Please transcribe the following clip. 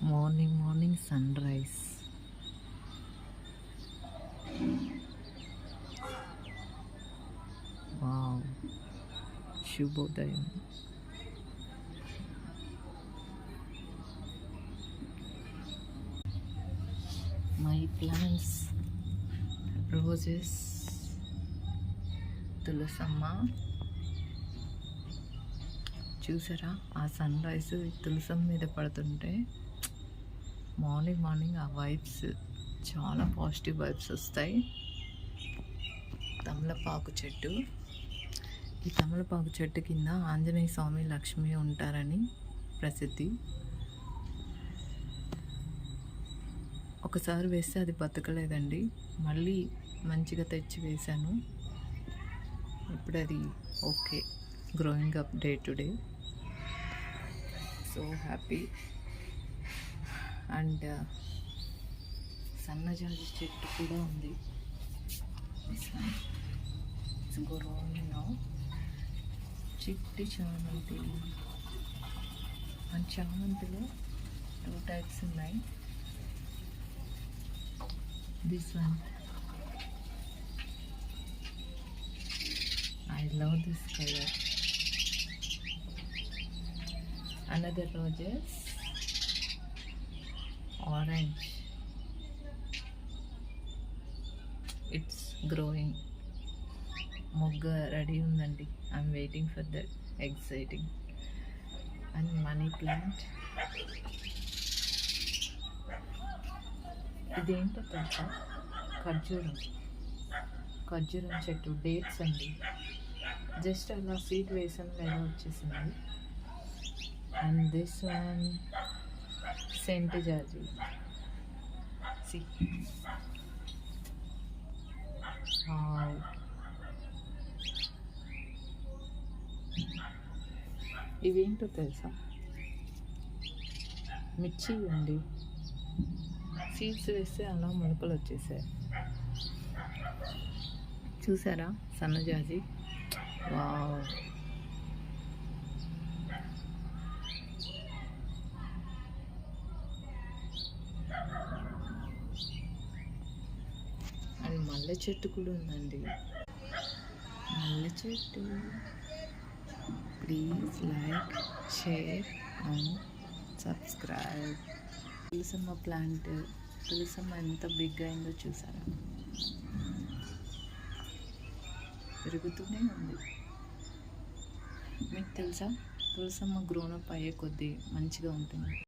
Morning sunrise. Wow, శుభోదయం. My plants, roses, Tulasamma. చూసారా ఆ సన్ రైజ్ తులసమ్మ మీద పడుతుంటే మార్నింగ్ ఆ వైబ్స్, చాలా పాజిటివ్ వైబ్స్ వస్తాయి. తమలపాకు చెట్టు, ఈ తమలపాకు చెట్టు కింద ఆంజనేయ స్వామి, లక్ష్మి ఉంటారని ప్రసిద్ధి. ఒకసారి వేస్తే అది బతకలేదండి, మళ్ళీ మంచిగా తెచ్చి వేశాను. ఇప్పుడు అది okay, growing up day to day. So happy. And సన్నజాజి చెట్టు కూడా ఉంది. చిట్టి చామంతి. అండ్ చామంతిలో 2 టైప్స్ ఉన్నాయి. This one, I love this color. Another roses, orange. It's growing. మొగ్గ రెడీ ఉందండి. I'm waiting for that, exciting. And money plant. ఇదేంటో తెలుసా? ఖర్జూరం చెట్టు, డేట్స్ అండి. జస్ట్ అలా సీడ్ వేసాను, లేదా వచ్చేసింది. అండ్ దిస్ వన్, సెంట్ జాజి. సి, ఇవేంటో తెలుసా? మిర్చి అండి. సీడ్స్ వేస్తే అలా మొలకలు వచ్చేసాయి. చూసారా సన్నజాజి? వావ్. అండ్ మల్లె చెట్టు కూడా ఉందండి. మల్లె చెట్టు. Please like, share and subscribe. Tulasamma plant, Tulasamma ఎంత బిగ్ అయిందో చూసారా? పెరుగుతూనే ఉంది. మీకు తెలుసా తులసమ్మ గ్రోనప్ అయ్యే కొద్దీ మంచిగా ఉంటుంది.